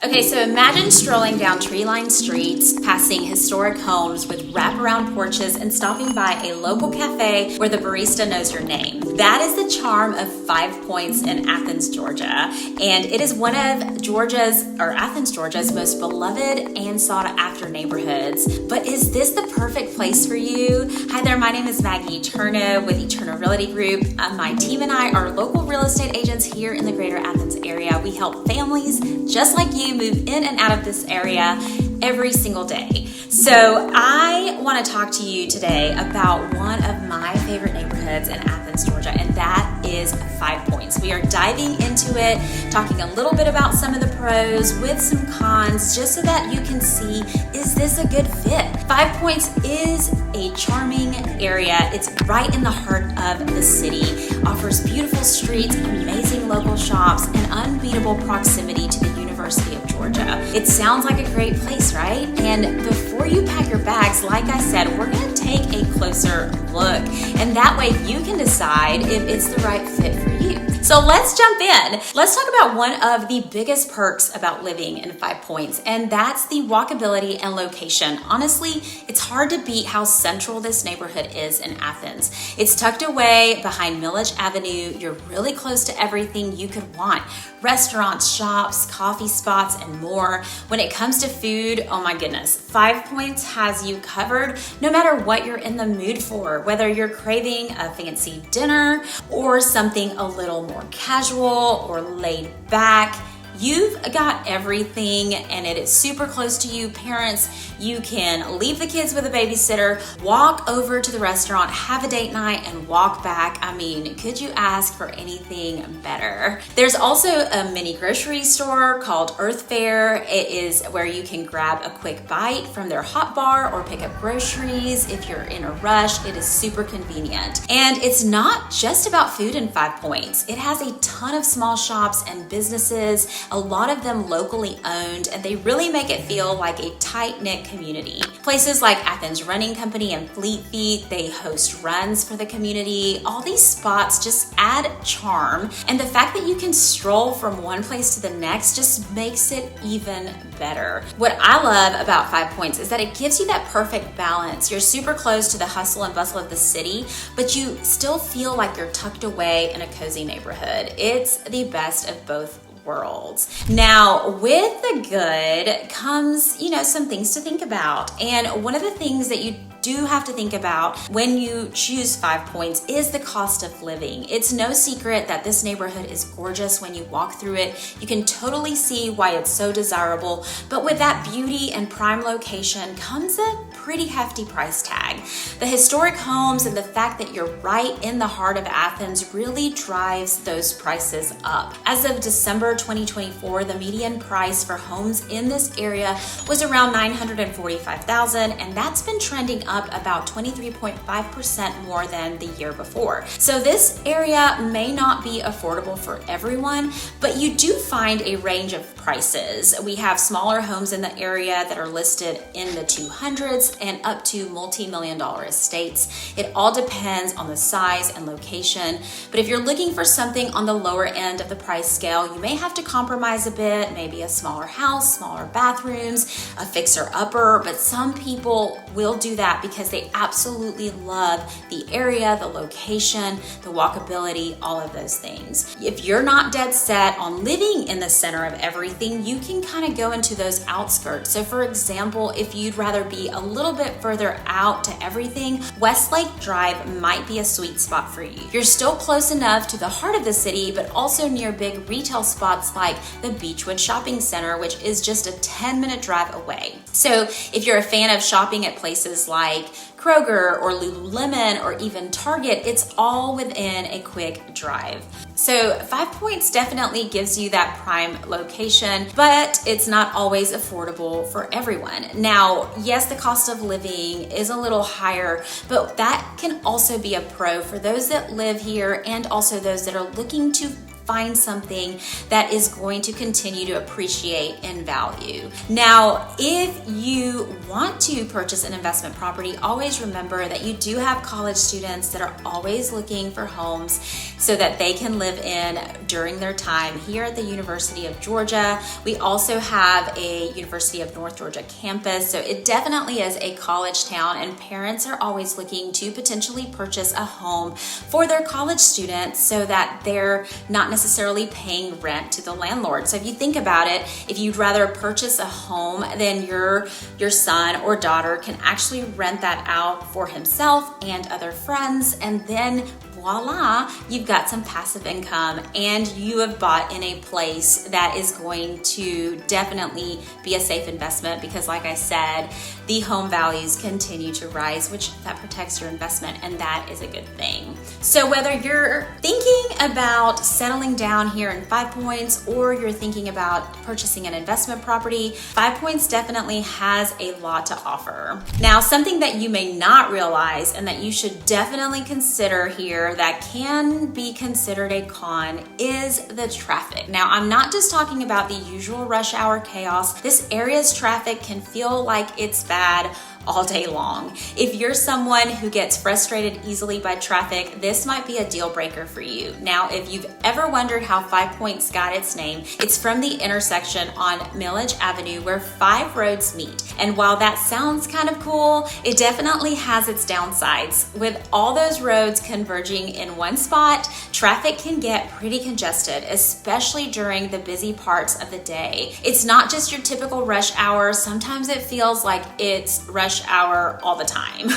Okay, so imagine strolling down tree-lined streets, passing historic homes with wraparound porches, and stopping by a local cafe where the barista knows your name. That is the charm of 5 Points in Athens, Georgia. And it is one of Athens, Georgia's most beloved and sought-after neighborhoods. But is this the perfect place for you? Hi there, my name is Maggie Eterno with Eterno Realty Group. My team and I are local real estate agents here in the greater Athens area. We help families just like you move in and out of this area every single day. So I want to talk to you today about one of my favorite neighborhoods in Athens, Georgia, and that is 5 Points. We are diving into it, talking a little bit about some of the pros with some cons, just so that you can see, is this a good fit? 5 Points is a charming area. It's right in the heart of the city, offers beautiful streets, amazing local shops, and unbeatable proximity to the University of Georgia. It sounds like a great place, right? And before you pack your bags, like I said, we're going to take a closer look. And that way you can decide if it's the right fit for you. So let's jump in. Let's talk about one of the biggest perks about living in 5 Points, and that's the walkability and location. Honestly, it's hard to beat how central this neighborhood is in Athens. It's tucked away behind Millage Avenue. You're really close to everything you could want. Restaurants, shops, coffee spots, and more. When it comes to food, oh my goodness, 5 Points has you covered no matter what you're in the mood for, whether you're craving a fancy dinner or something a little more casual or laid back. You've got everything, and it is super close to you. Parents, you can leave the kids with a babysitter, walk over to the restaurant, have a date night, and walk back. I mean, could you ask for anything better? There's also a mini grocery store called Earth Fare. It is where you can grab a quick bite from their hot bar or pick up groceries if you're in a rush. It is super convenient. And it's not just about food in 5 Points. It has a ton of small shops and businesses, a lot of them locally owned, and they really make it feel like a tight-knit community. Places like Athens Running Company and Fleet Feet, they host runs for the community. All these spots just add charm, and the fact that you can stroll from one place to the next just makes it even better. What I love about 5 Points is that it gives you that perfect balance. You're super close to the hustle and bustle of the city, but you still feel like you're tucked away in a cozy neighborhood. It's the best of both worlds. Now, with the good comes, some things to think about. And one of the things that you do have to think about when you choose 5 Points is the cost of living. It's no secret that this neighborhood is gorgeous when you walk through it. You can totally see why it's so desirable, but with that beauty and prime location comes a pretty hefty price tag. The historic homes and the fact that you're right in the heart of Athens really drives those prices up. As of December 2024, the median price for homes in this area was around $945,000, and that's been trending up about 23.5% more than the year before. So this area may not be affordable for everyone, but you do find a range of prices. We have smaller homes in the area that are listed in the 200s and up to multi-million-dollar estates. It all depends on the size and location, but if you're looking for something on the lower end of the price scale, you may have to compromise a bit, maybe a smaller house, smaller bathrooms, a fixer-upper, but some people will do that because they absolutely love the area, the location, the walkability, all of those things. If you're not dead set on living in the center of everything, you can kind of go into those outskirts. So for example, if you'd rather be a little bit further out to everything, Westlake Drive might be a sweet spot for you. You're still close enough to the heart of the city, but also near big retail spots like the Beechwood Shopping Center, which is just a 10-minute drive away. So if you're a fan of shopping at places like Kroger or Lululemon or even Target, it's all within a quick drive. So 5 Points definitely gives you that prime location, but it's not always affordable for everyone. Now, yes, the cost of living is a little higher, but that can also be a pro for those that live here and also those that are looking to find something that is going to continue to appreciate in value. Now, if you want to purchase an investment property, always remember that you do have college students that are always looking for homes so that they can live in during their time here at the University of Georgia. We also have a University of North Georgia campus, so it definitely is a college town, and parents are always looking to potentially purchase a home for their college students so that they're not necessarily paying rent to the landlord. So if you think about it, if you'd rather purchase a home, then your son or daughter can actually rent that out for himself and other friends, and then voila, you've got some passive income and you have bought in a place that is going to definitely be a safe investment, because like I said, the home values continue to rise, which that protects your investment, and that is a good thing. So whether you're thinking about settling down here in 5 Points or you're thinking about purchasing an investment property, 5 Points definitely has a lot to offer. Now, something that you may not realize and that you should definitely consider here that can be considered a con is the traffic. Now, I'm not just talking about the usual rush hour chaos. This area's traffic can feel like it's bad all day long. If you're someone who gets frustrated easily by traffic, this might be a deal breaker for you. Now, if you've ever wondered how 5 Points got its name, it's from the intersection on Millage Avenue where 5 roads meet. And while that sounds kind of cool, it definitely has its downsides. With all those roads converging in one spot, traffic can get pretty congested, especially during the busy parts of the day. It's not just your typical rush hour. Sometimes it feels like it's rush hour all the time.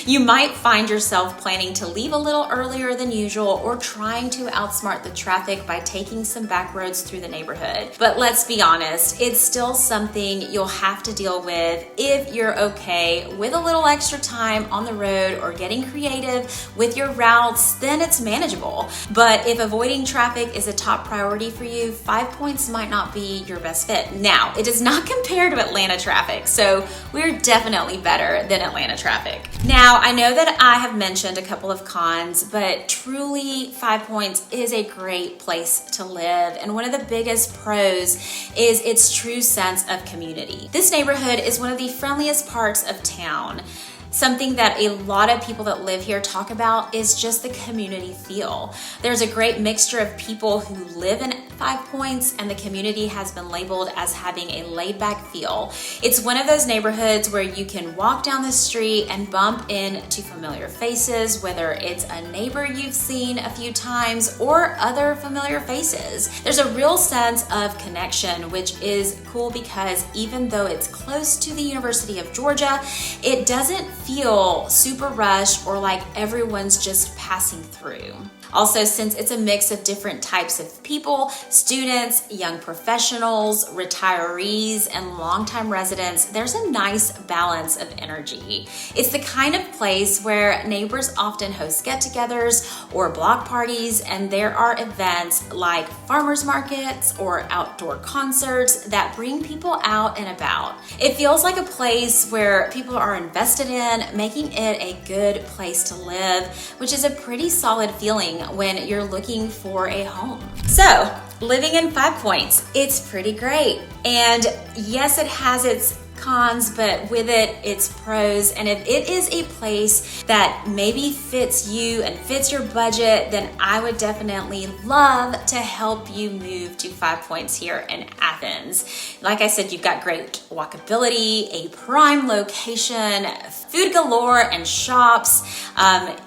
You might find yourself planning to leave a little earlier than usual or trying to outsmart the traffic by taking some back roads through the neighborhood. But let's be honest, it's still something you'll have to deal with if you're okay with a little extra time on the road or getting creative with your routes, then it's manageable. But if avoiding traffic is a top priority for you, 5 Points might not be your best fit. Now, it does not compare to Atlanta traffic, so we're definitely better than Atlanta traffic. Now, I know that I have mentioned a couple of cons, but truly 5 Points is a great place to live. And one of the biggest pros is its true sense of community. This neighborhood is one of the friendliest parts of town. Something that a lot of people that live here talk about is just the community feel. There's a great mixture of people who live in 5 Points, and the community has been labeled as having a laid-back feel. It's one of those neighborhoods where you can walk down the street and bump into familiar faces, whether it's a neighbor you've seen a few times or other familiar faces. There's a real sense of connection, which is cool because even though it's close to the University of Georgia, it doesn't feel super rushed or like everyone's just passing through. Also, since it's a mix of different types of people, students, young professionals, retirees, and longtime residents, there's a nice balance of energy. It's the kind of place where neighbors often host get-togethers or block parties, and there are events like farmers markets or outdoor concerts that bring people out and about. It feels like a place where people are invested in, making it a good place to live, which is a pretty solid feeling when you're looking for a home. So, living in 5 Points, it's pretty great. And yes, it has its cons, but with it, its pros. And if it is a place that maybe fits you and fits your budget, then I would definitely love to help you move to 5 Points here in Athens. Like I said, you've got great walkability, a prime location, food galore, and shops.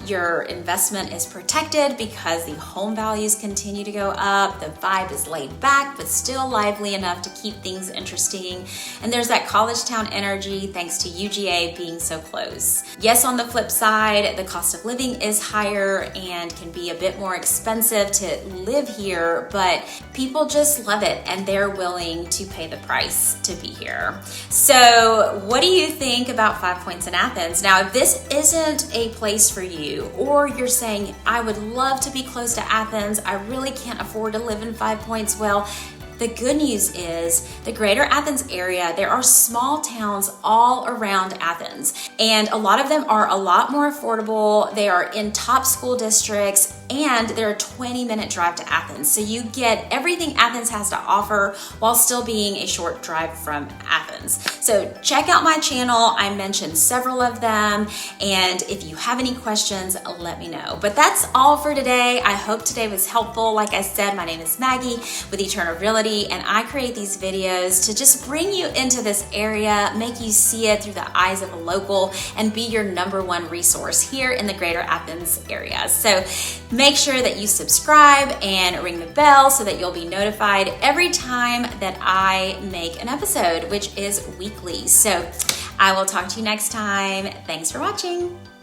Your investment is protected because the home values continue to go up. The vibe is laid back, but still lively enough to keep things interesting. And there's that college town energy thanks to UGA being so close. Yes, on the flip side, the cost of living is higher and can be a bit more expensive to live here, but people just love it and they're willing to pay the price to be here. So what do you think about 5 Points in Athens? Now, if this isn't a place for you, or you're saying, I would love to be close to Athens, I really can't afford to live in 5 Points, well, The good news is the greater Athens area, there are small towns all around Athens, and a lot of them are a lot more affordable. They are in top school districts, and they're a 20-minute drive to Athens. So you get everything Athens has to offer while still being a short drive from Athens. So check out my channel. I mentioned several of them, and if you have any questions, let me know. But that's all for today. I hope today was helpful. Like I said, my name is Maggie with Eternal Realty, and I create these videos to just bring you into this area, make you see it through the eyes of a local, and be your #1 resource here in the greater Athens area. So make sure that you subscribe and ring the bell so that you'll be notified every time that I make an episode, which is weekly. So I will talk to you next time. Thanks for watching.